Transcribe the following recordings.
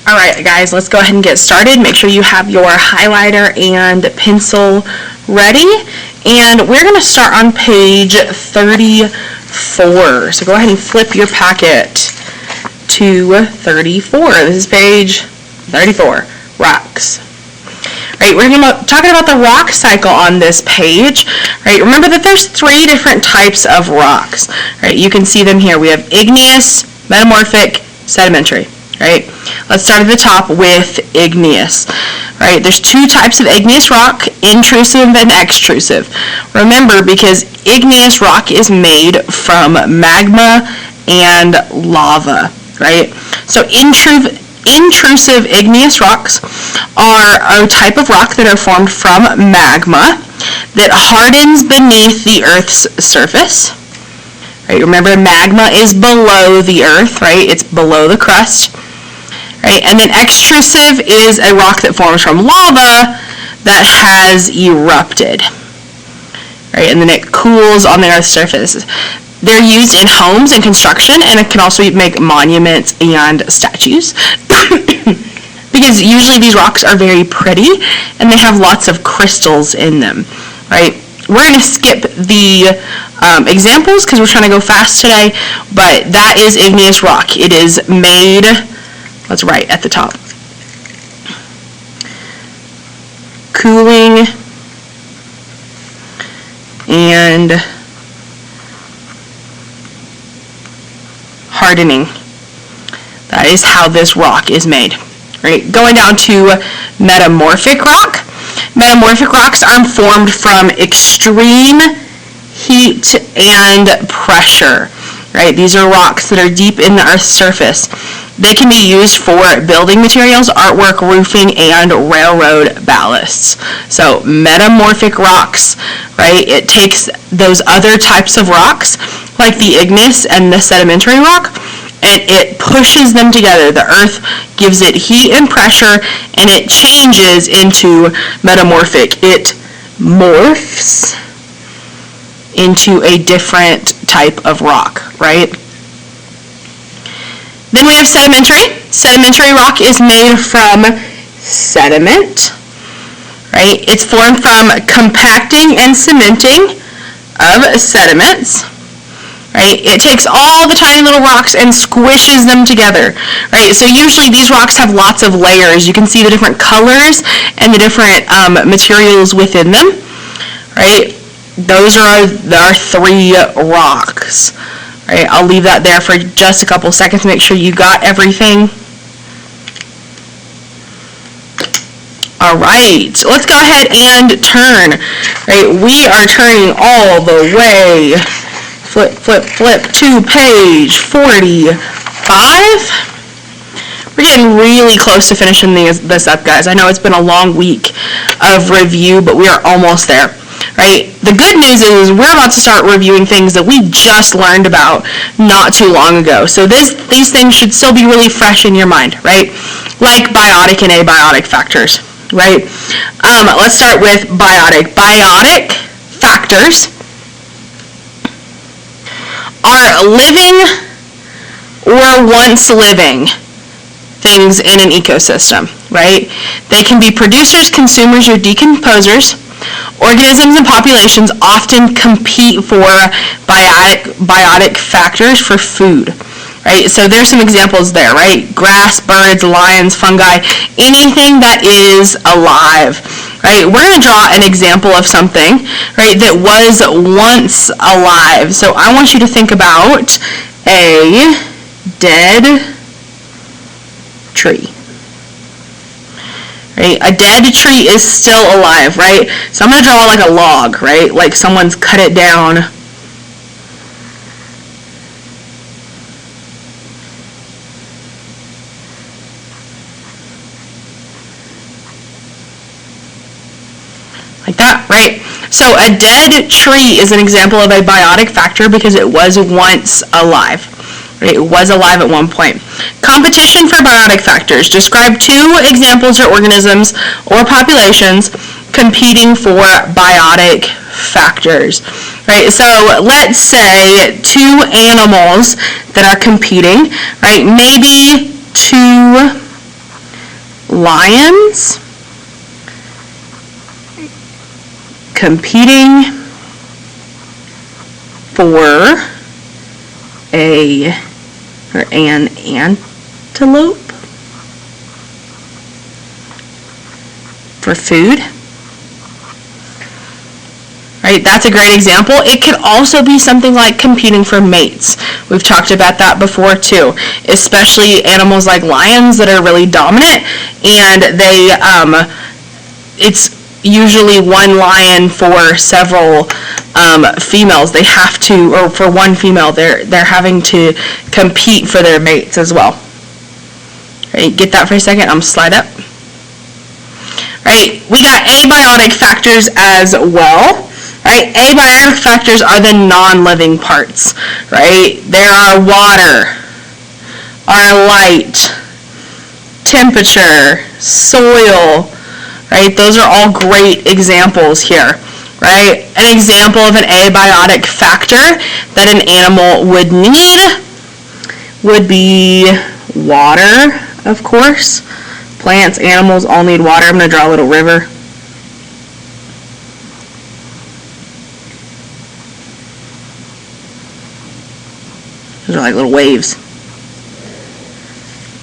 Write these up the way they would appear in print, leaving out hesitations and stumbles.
All right, guys, let's go ahead and get started. Make sure you have your highlighter and pencil ready. And we're going to start on page 34. So go ahead and flip your packet to 34. This is page 34, rocks. Right, we're going to be talking about the rock cycle on this page. Right, remember that there's three different types of rocks. Right, you can see them here. We have igneous, metamorphic, sedimentary. Right, let's start at the top with igneous. Right, there's two types of igneous rock, intrusive and extrusive. Remember, because igneous rock is made from magma and lava. Right, so intrusive igneous rocks are a type of rock that are formed from magma that hardens beneath the Earth's surface. Right, remember, magma is below the Earth, right? It's below the crust. Right, and then extrusive is a rock that forms from lava that has erupted. Right, and then it cools on the Earth's surface. They're used in homes and construction, and it can also make monuments and statues. Because usually these rocks are very pretty, and they have lots of crystals in them. Right? We're going to skip the examples because we're trying to go fast today, but that is igneous rock. It is made, let's write at the top, cooling and hardening. That is how this rock is made. Right? Going down to metamorphic rock. Metamorphic rocks are formed from extreme heat and pressure. Right? These are rocks that are deep in the Earth's surface. They can be used for building materials, artwork, roofing, and railroad ballasts. So metamorphic rocks, right? It takes those other types of rocks, like the igneous and the sedimentary rock, and it pushes them together. The Earth gives it heat and pressure, and it changes into metamorphic. It morphs into a different type of rock, right? Then we have sedimentary. Sedimentary rock is made from sediment, right? It's formed from compacting and cementing of sediments, right? It takes all the tiny little rocks and squishes them together, right? So usually these rocks have lots of layers. You can see the different colors and the different materials within them, right? Those are our three rocks. Right, I'll leave that there for just a couple seconds to make sure you got everything. All right, so let's go ahead and turn. Right, we are turning all the way. Flip, flip, flip to page 45. We're getting really close to finishing this up, guys. I know it's been a long week of review, but we are almost there. Right? The good news is we're about to start reviewing things that we just learned about not too long ago. So these things should still be really fresh in your mind, right? Like biotic and abiotic factors, right? Let's start with biotic. Biotic factors are living or once living things in an ecosystem, right? They can be producers, consumers, or decomposers. Organisms and populations often compete for biotic factors for food, right? So there's some examples there, right? Grass, birds, lions, fungi, anything that is alive, right? We're going to draw an example of something, right, that was once alive. So I want you to think about a dead tree. Right? A dead tree is still alive, right? So I'm going to draw like a log, right? Like someone's cut it down. Like that, right? So a dead tree is an example of a biotic factor because it was once alive. Right? It was alive at one point. Competition for biotic factors. Describe two examples or organisms or populations competing for biotic factors. Right? So let's say two animals that are competing, right? Maybe two lions competing for an antelope for food. Right, that's a great example. It could also be something like competing for mates. We've talked about that before too, especially animals like lions that are really dominant, and it's usually one lion for several females. They have to, or for one female, they're having to compete for their mates as well. Right, get that for a second. I'm gonna slide up. Right, we got abiotic factors as well. Right, abiotic factors are the non-living parts. Right, there are water, our light, temperature, soil. Right, those are all great examples here. Right, an example of an abiotic factor that an animal would need would be water, of course. Plants, animals all need water. I'm going to draw a little river. Those are like little waves.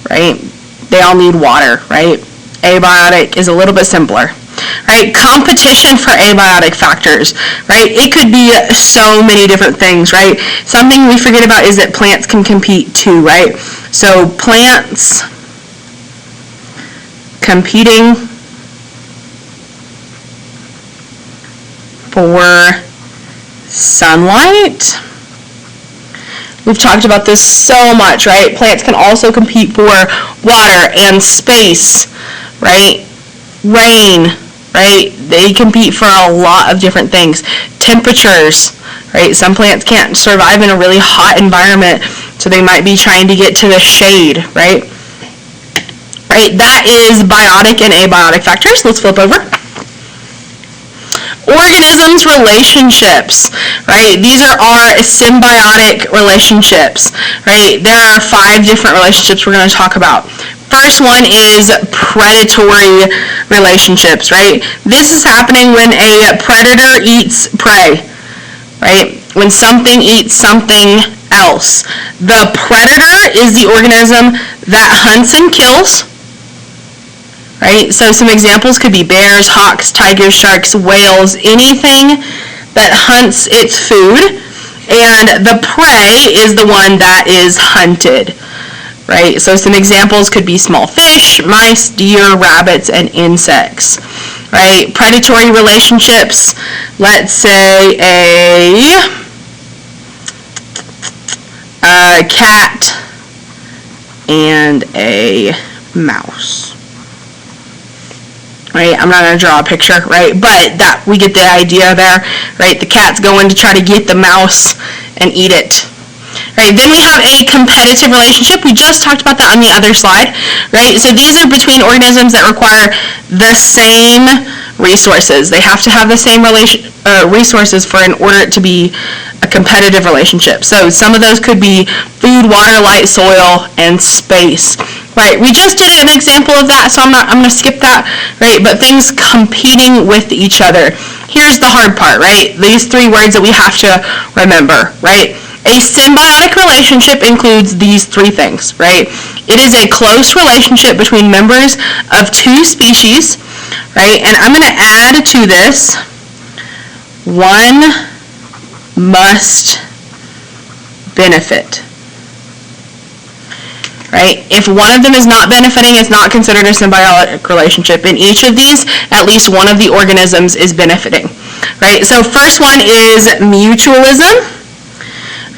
Right? They all need water, right? Abiotic is a little bit simpler. Right? Competition for abiotic factors, right? It could be so many different things, right? Something we forget about is that plants can compete too, right? So plants competing for sunlight. We've talked about this so much, right? Plants can also compete for water and space, right? Rain, right? They compete for a lot of different things. Temperatures, right? Some plants can't survive in a really hot environment, so they might be trying to get to the shade, right? Right, that is biotic and abiotic factors. Let's flip over. Organisms' relationships, right? These are our symbiotic relationships, right? There are 5 different relationships we're going to talk about. First one is predatory relationships, right? This is happening when a predator eats prey, right? When something eats something else. The predator is the organism that hunts and kills. Right? So some examples could be bears, hawks, tigers, sharks, whales, anything that hunts its food, and the prey is the one that is hunted. Right? So some examples could be small fish, mice, deer, rabbits, and insects. Right? Predatory relationships, let's say a cat and a mouse. Right, I'm not going to draw a picture, right, but that we get the idea there, right? The cat's going to try to get the mouse and eat it. Right, then we have a competitive relationship. We just talked about that on the other slide, right? So these are between organisms that require the same resources. They have to have the same resources in order to be a competitive relationship. So some of those could be food, water, light, soil, and space. Right, we just did an example of that, so I'm going to skip that, right? But things competing with each other. Here's the hard part, right? These 3 words that we have to remember, right? A symbiotic relationship includes these 3 things, right? It is a close relationship between members of 2 species, right? And I'm going to add to this, one must benefit. Right? If one of them is not benefiting, it's not considered a symbiotic relationship. In each of these, at least one of the organisms is benefiting. Right? So first one is mutualism.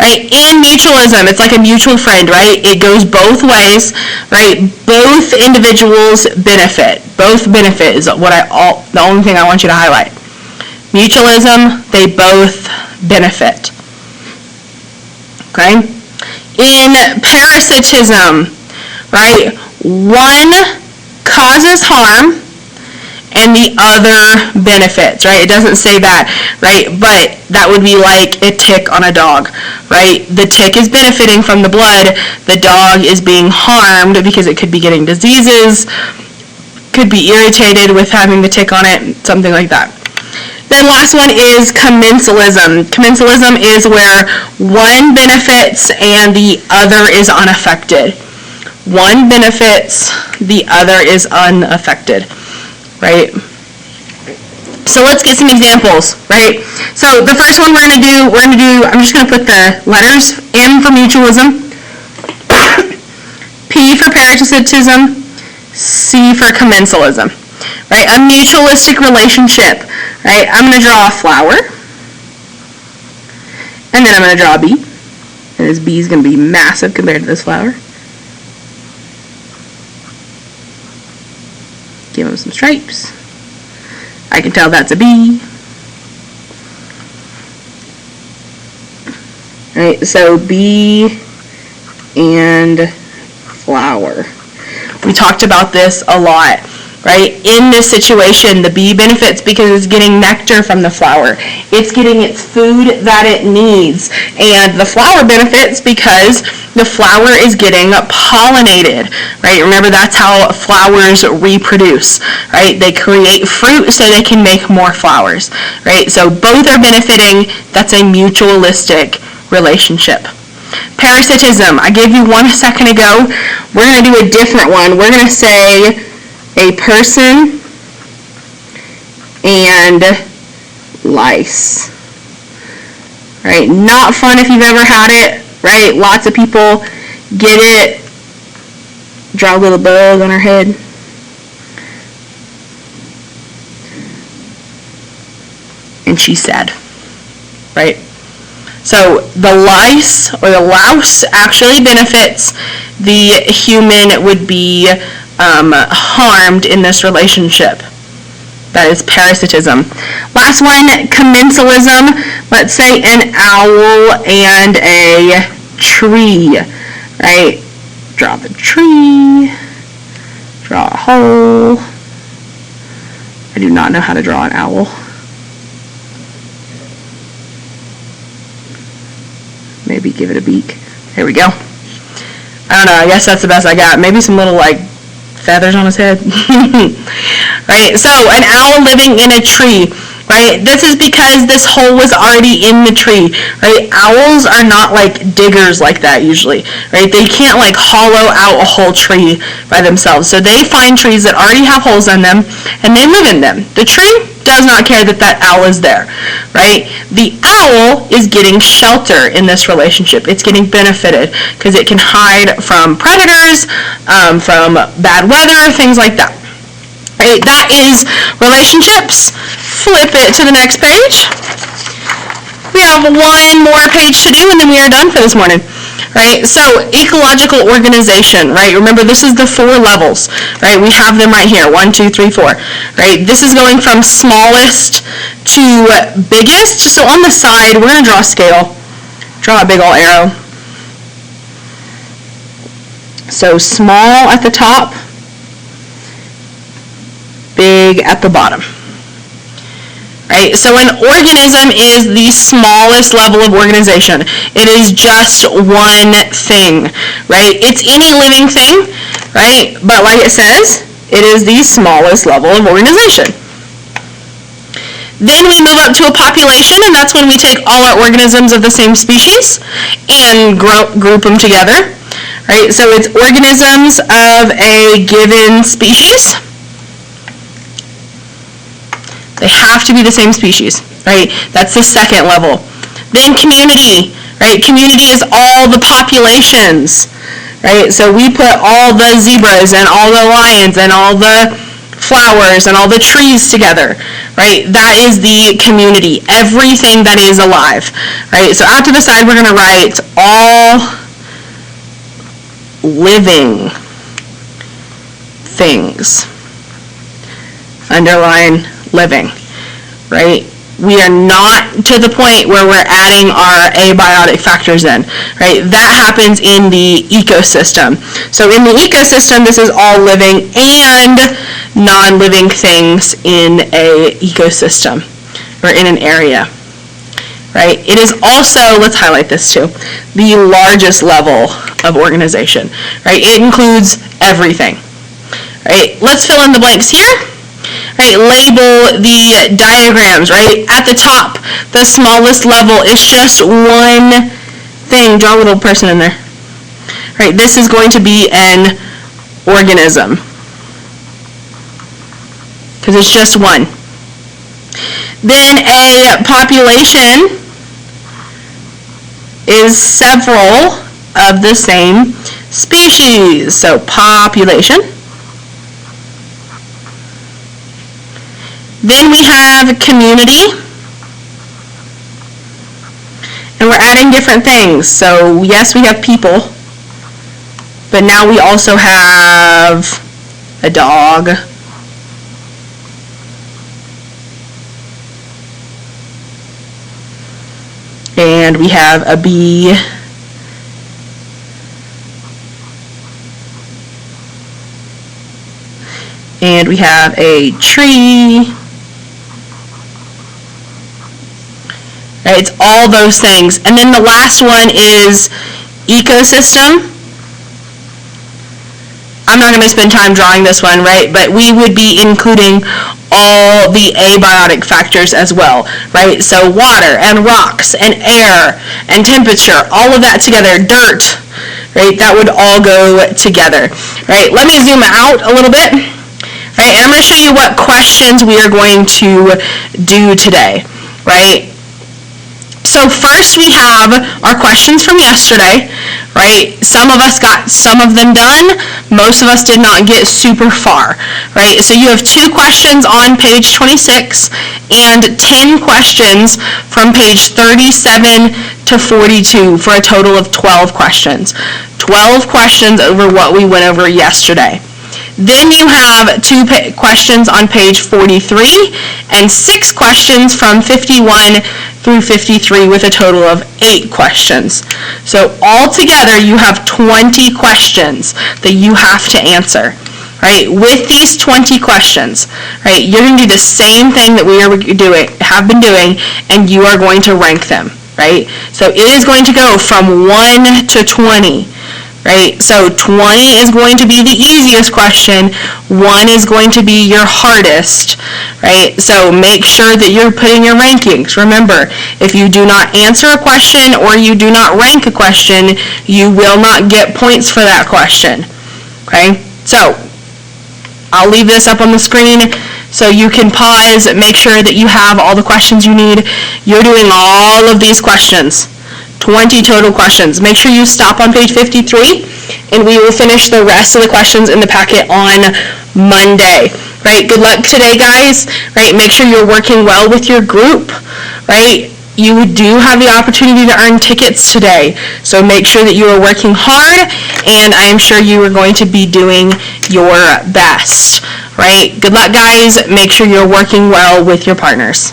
Right? In mutualism, it's like a mutual friend, right? It goes both ways, right? Both individuals benefit. Both benefit is the only thing I want you to highlight. Mutualism, they both benefit. Okay? In parasitism, right, one causes harm and the other benefits, right? It doesn't say that, right? But that would be like a tick on a dog, right? The tick is benefiting from the blood. The dog is being harmed because it could be getting diseases, could be irritated with having the tick on it, something like that. Then last one is commensalism. Commensalism is where one benefits and the other is unaffected. One benefits, the other is unaffected, right? So let's get some examples, right? So the first one we're going to do, I'm just going to put the letters M for mutualism, P for parasitism, C for commensalism, right? A mutualistic relationship, right? I'm going to draw a flower, and then I'm going to draw a bee, and this bee is going to be massive compared to this flower. Give him some stripes. I can tell that's a bee. Alright, so bee and flower. We talked about this a lot, right? In this situation, the bee benefits because it's getting nectar from the flower. It's getting its food that it needs. And the flower benefits because the flower is getting pollinated, right? Remember, that's how flowers reproduce, right? They create fruit so they can make more flowers, right? So both are benefiting. That's a mutualistic relationship. Parasitism, I gave you 1 second ago. We're going to do a different one. We're going to say a person and lice. Right? Not fun if you've ever had it, right? Lots of people get it. Draw a little bug on her head. And she's sad, right? So the lice or the louse actually benefits. The human would be harmed in this relationship. That is parasitism. Last one, commensalism. Let's say an owl and a tree, right? Draw the tree. Draw a hole. I do not know how to draw an owl. Maybe give it a beak. There we go. I don't know, I guess that's the best I got. Maybe some little, feathers on his head. Right, so an owl living in a tree, right? This is because this hole was already in the tree, right? Owls are not diggers like that usually, right? They can't hollow out a whole tree by themselves. So they find trees that already have holes in them and they live in them. The tree does not care that that owl is there, right? The owl is getting shelter in this relationship. It's getting benefited because it can hide from predators, from bad weather, things like that. Right? That is relationships. Flip it to the next page. We have one more page to do and then we are done for this morning. Right? So ecological organization, right? Remember, this is the 4 levels, right? We have them right here, 1, 2, 3, 4, right? This is going from smallest to biggest. So on the side, we're going to draw a scale. Draw a big old arrow. So small at the top, big at the bottom. Right? So an organism is the smallest level of organization. It is just one thing, right? It's any living thing, right? But like it says, it is the smallest level of organization. Then we move up to a population, and that's when we take all our organisms of the same species and group them together, right? So it's organisms of a given species. They have to be the same species, right? That's the second level. Then community, right? Community is all the populations, right? So we put all the zebras and all the lions and all the flowers and all the trees together, right? That is the community, everything that is alive, right? So out to the side, we're going to write all living things. Underline living, right? We are not to the point where we're adding our abiotic factors in, right? That happens in the ecosystem. So in the ecosystem, this is all living and non-living things in a ecosystem or in an area, right? It is also, let's highlight this too, the largest level of organization, right? It includes everything. right? Let's fill in the blanks here. Right, label the diagrams, right? At the top, the smallest level is just one thing. Draw a little person in there. Right, this is going to be an organism, because it's just one. Then a population is several of the same species. So population. Then we have community, and we're adding different things. So yes, we have people, but now we also have a dog, and we have a bee, and we have a tree. It's all those things. And then the last one is ecosystem. I'm not going to spend time drawing this one, right? But we would be including all the abiotic factors as well, right? So water and rocks and air and temperature, all of that together, dirt, right? That would all go together, right? Let me zoom out a little bit, right? And I'm going to show you what questions we are going to do today, right? So first we have our questions from yesterday, right? Some of us got some of them done. Most of us did not get super far, right? So you have 2 questions on page 26 and 10 questions from page 37 to 42 for a total of 12 questions. 12 questions over what we went over yesterday. Then you have 2 questions on page 43 and 6 questions from 51 through 53 with a total of 8 questions. So altogether you have 20 questions that you have to answer. Right? With these 20 questions, right, you're going to do the same thing that we have been doing, and you are going to rank them. Right? So it is going to go from 1 to 20. Right? So 20 is going to be the easiest question. 1 is going to be your hardest. Right? So make sure that you're putting your rankings. Remember, if you do not answer a question or you do not rank a question, you will not get points for that question. Okay? So I'll leave this up on the screen so you can pause, make sure that you have all the questions you need. You're doing all of these questions. 20 total questions. Make sure you stop on page 53, and we will finish the rest of the questions in the packet on Monday. Right? Good luck today, guys. Right? Make sure you're working well with your group. Right? You do have the opportunity to earn tickets today, so make sure that you are working hard, and I am sure you are going to be doing your best. Right? Good luck, guys. Make sure you're working well with your partners.